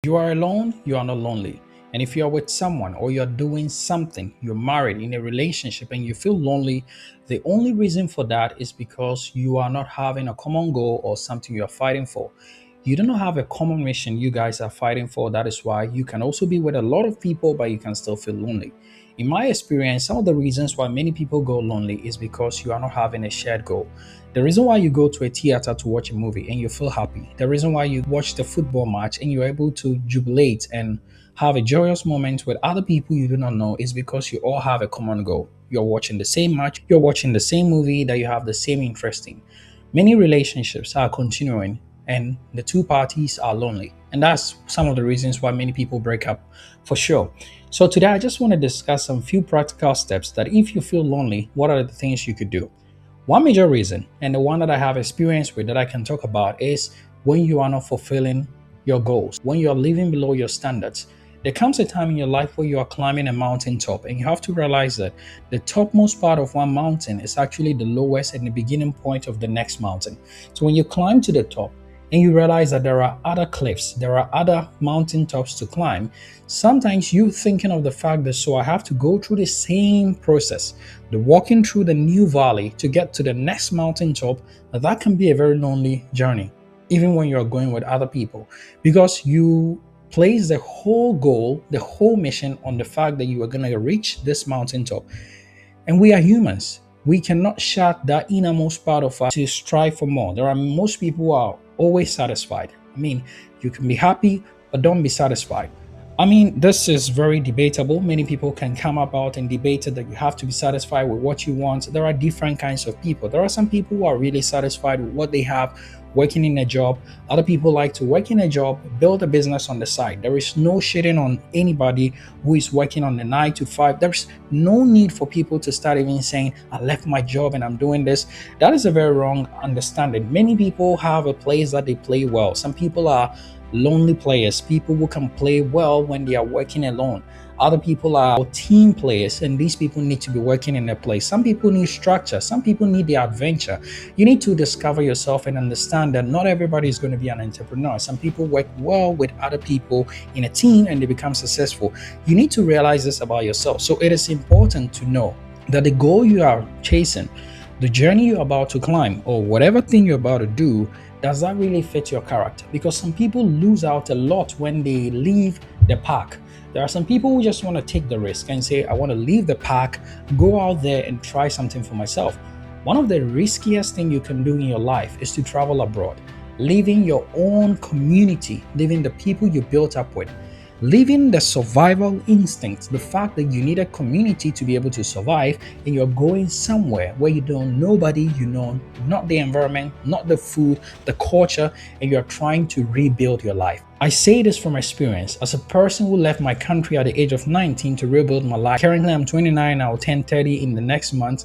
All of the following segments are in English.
You are alone, you are not lonely. And if you are with someone or you're doing something, you're married in a relationship and you feel lonely, the only reason for that is because you are not having a common goal or something you're fighting for. You do not have a common mission you guys are fighting for. That is why you can also be with a lot of people, but you can still feel lonely. In my experience, some of the reasons why many people go lonely is because you are not having a shared goal. The reason why you go to a theater to watch a movie and you feel happy, the reason why you watch the football match and you're able to jubilate and have a joyous moment with other people you do not know is because you all have a common goal. You're watching the same match, you're watching the same movie that you have the same interest in. Many relationships are continuing and the two parties are lonely. And that's some of the reasons why many people break up for sure. So today I just want to discuss some few practical steps that if you feel lonely, what are the things you could do? One major reason, and the one that I have experience with that I can talk about, is when you are not fulfilling your goals, when you are living below your standards. There comes a time in your life where you are climbing a mountain top, and you have to realize that the topmost part of one mountain is actually the lowest and the beginning point of the next mountain. So when you climb to the top, and you realize that there are other cliffs, there are other mountain tops to climb, sometimes you thinking of the fact that so I have to go through the same process, the walking through the new valley to get to the next mountain top, that can be a very lonely journey, even when you're going with other people, because you place the whole goal, the whole mission on the fact that you are going to reach this mountain top. And we are humans. We cannot shut that innermost part of us to strive for more. There are most people who are always satisfied. I mean, you can be happy, but don't be satisfied. I mean, this is very debatable. Many people can come about and debate it that you have to be satisfied with what you want. There are different kinds of people. There are some people who are really satisfied with what they have working in a job. Other people like to work in a job, build a business on the side. There is no shitting on anybody who is working on the 9 to 5. There's no need for people to start even saying, I left my job and I'm doing this. That is a very wrong understanding. Many people have a place that they play well. Some people are lonely players, people who can play well when they are working alone. Other people are team players, and these people need to be working in a place. Some people need structure, some people need the adventure. You need to discover yourself and understand that not everybody is going to be an entrepreneur. Some people work well with other people in a team and they become successful. You need to realize this about yourself. So it is important to know that the goal you are chasing, the journey you're about to climb, or whatever thing you're about to do, does that really fit your character? Because some people lose out a lot when they leave the pack. There are some people who just want to take the risk and say, I want to leave the pack, go out there and try something for myself. One of the riskiest things you can do in your life is to travel abroad, leaving your own community, leaving the people you built up with, leaving the survival instinct, the fact that you need a community to be able to survive, and you're going somewhere where you don't nobody, you know, not the environment, not the food, the culture, and you're trying to rebuild your life. I say this from experience as a person who left my country at the age of 19 to rebuild my life. Currently I'm 29, I'll turn 30 in the next month.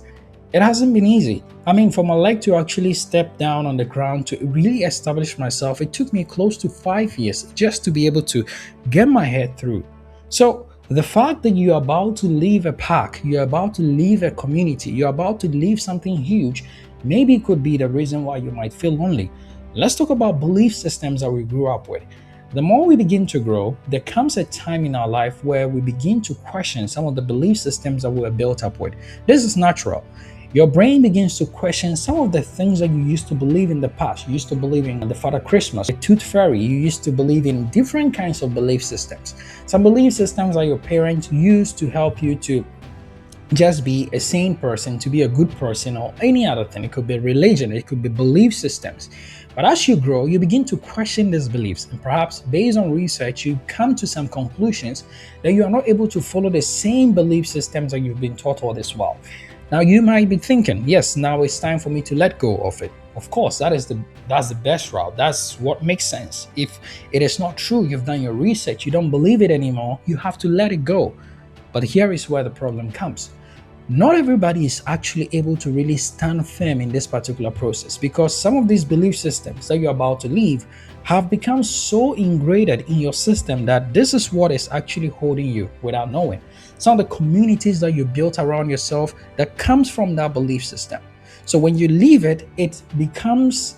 It hasn't been easy. I mean, for my leg to actually step down on the ground to really establish myself, it took me close to 5 years just to be able to get my head through. So, the fact that you're about to leave a pack, you're about to leave a community, you're about to leave something huge, maybe could be the reason why you might feel lonely. Let's talk about belief systems that we grew up with. The more we begin to grow, there comes a time in our life where we begin to question some of the belief systems that we were built up with. This is natural. Your brain begins to question some of the things that you used to believe in the past. You used to believe in the Father Christmas, the Tooth Fairy. You used to believe in different kinds of belief systems. Some belief systems that your parents used to help you to just be a sane person, to be a good person, or any other thing. It could be religion, it could be belief systems. But as you grow, you begin to question these beliefs, and perhaps based on research, you come to some conclusions that you are not able to follow the same belief systems that you've been taught all this while. Now you might be thinking, yes, now it's time for me to let go of it. Of course, that's the best route. That's what makes sense. If it is not true, you've done your research, you don't believe it anymore, you have to let it go. But here is where the problem comes. Not everybody is actually able to really stand firm in this particular process, because some of these belief systems that you're about to leave have become so ingrained in your system that this is what is actually holding you without knowing. Some of the communities that you built around yourself that comes from that belief system. So when you leave it, it becomes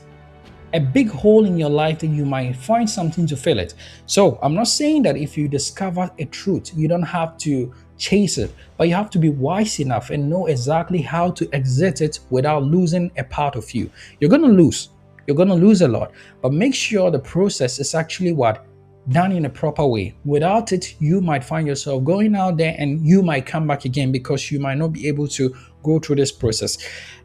a big hole in your life that you might find something to fill it. So I'm not saying that if you discover a truth, you don't have to chase it, but you have to be wise enough and know exactly how to exit it without losing a part of you. You're going to lose. You're going to lose a lot, but make sure the process is actually what? Done in a proper way. Without it, you might find yourself going out there and you might come back again because you might not be able to go through this process.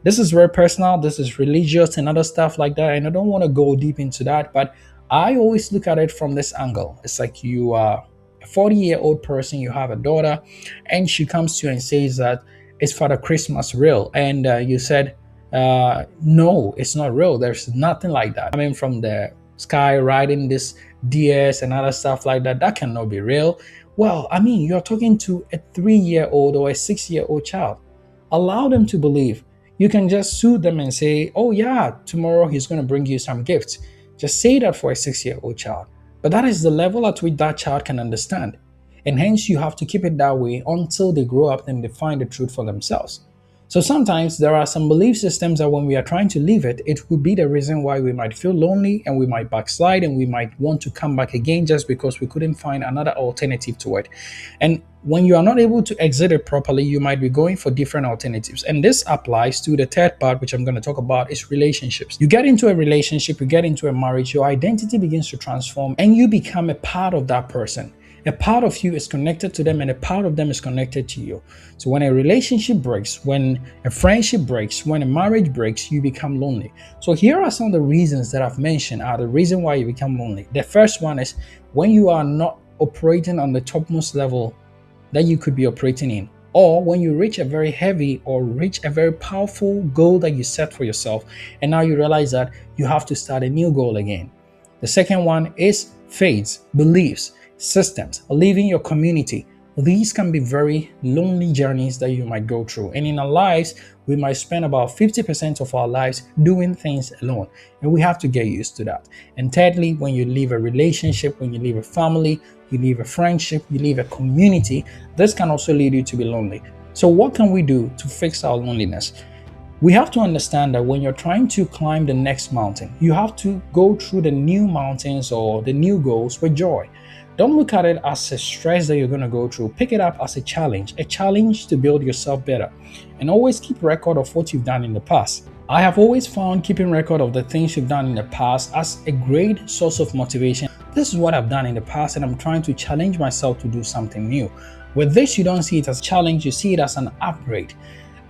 This is very personal, this is religious and other stuff like that, and I don't want to go deep into that, but I always look at it from this angle. It's like you are a 40-year-old person, you have a daughter, and she comes to you and says that, "Is Father Christmas real?" And you said, no, it's not real. There's nothing like that. I mean, from the sky riding this DS and other stuff like that, that cannot be real. Well, I mean, you're talking to a 3-year-old or a 6-year-old child. Allow them to believe. You can just soothe them and say, "Oh, yeah, tomorrow he's going to bring you some gifts." Just say that for a 6-year-old child. But that is the level at which that child can understand. And hence, you have to keep it that way until they grow up and they find the truth for themselves. So sometimes there are some belief systems that when we are trying to leave it, it could be the reason why we might feel lonely and we might backslide and we might want to come back again just because we couldn't find another alternative to it. And when you are not able to exit it properly, you might be going for different alternatives. And this applies to the third part, which I'm going to talk about, is relationships. You get into a relationship, you get into a marriage, your identity begins to transform and you become a part of that person. A part of you is connected to them and a part of them is connected to you. So when a relationship breaks, when a friendship breaks, when a marriage breaks, you become lonely. So here are some of the reasons that I've mentioned are the reason why you become lonely. The first one is when you are not operating on the topmost level that you could be operating in, or when you reach a very heavy or reach a very powerful goal that you set for yourself, and now you realize that you have to start a new goal again. The second one is faiths, beliefs, systems, leaving your community. These can be very lonely journeys that you might go through. And in our lives, we might spend about 50% of our lives doing things alone. And we have to get used to that. And thirdly, when you leave a relationship, when you leave a family, you leave a friendship, you leave a community, this can also lead you to be lonely. So what can we do to fix our loneliness? We have to understand that when you're trying to climb the next mountain, you have to go through the new mountains or the new goals with joy. Don't look at it as a stress that you're going to go through. Pick it up as a challenge to build yourself better. And always keep record of what you've done in the past. I have always found keeping record of the things you've done in the past as a great source of motivation. This is what I've done in the past and I'm trying to challenge myself to do something new. With this, you don't see it as a challenge, you see it as an upgrade.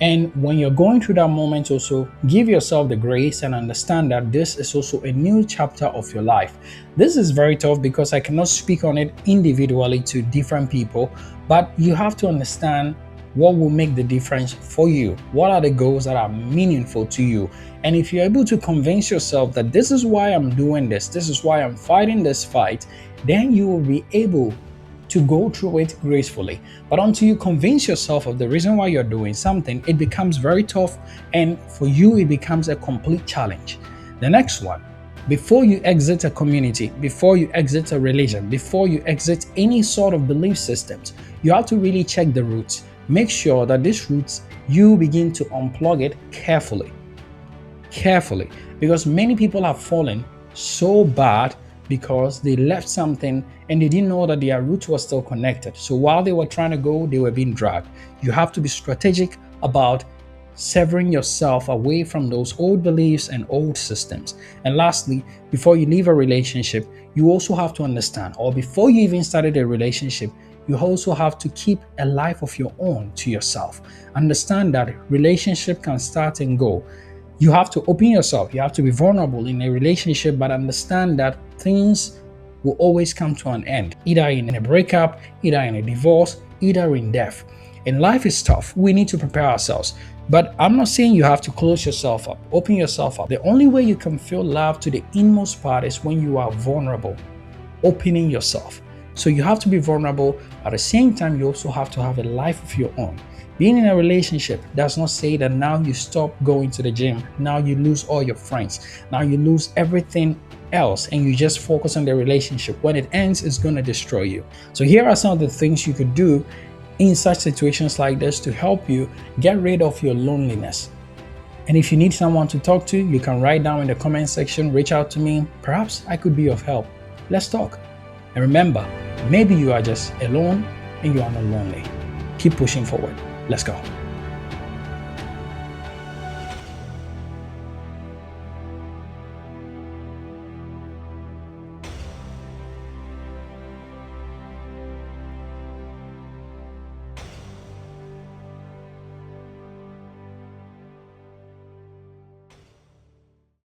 And when you're going through that moment, also give yourself the grace and understand that this is also a new chapter of your life. This is very tough because I cannot speak on it individually to different people, but you have to understand what will make the difference for you. What are the goals that are meaningful to you? And if you're able to convince yourself that this is why I'm doing this is why I'm fighting this fight, then you will be able to go through it gracefully. But until you convince yourself of the reason why you're doing something, it becomes very tough, and for you it becomes a complete challenge. The next one, before you exit a community, before you exit a religion, before you exit any sort of belief systems, you have to really check the roots. Make sure that these roots, you begin to unplug it carefully, because many people have fallen so bad because they left something and they didn't know that their root was still connected. So while they were trying to go, they were being dragged. You have to be strategic about severing yourself away from those old beliefs and old systems. And lastly, before you leave a relationship, you also have to understand, or before you even started a relationship, you also have to keep a life of your own to yourself. Understand that relationship can start and go. You have to open yourself. You have to be vulnerable in a relationship, but understand that things will always come to an end, either in a breakup, either in a divorce, either in death. And life is tough. We need to prepare ourselves. But I'm not saying you have to close yourself up, open yourself up. The only way you can feel love to the inmost part is when you are vulnerable, opening yourself. So you have to be vulnerable. At the same time, you also have to have a life of your own. Being in a relationship does not say that now you stop going to the gym, now you lose all your friends, now you lose everything else and you just focus on the relationship. When it ends, it's going to destroy you. So here are some of the things you could do in such situations like this to help you get rid of your loneliness. And if you need someone to talk to, you can write down in the comment section, reach out to me. Perhaps I could be of help. Let's talk. And remember, maybe you are just alone and you are not lonely. Keep pushing forward. Let's go.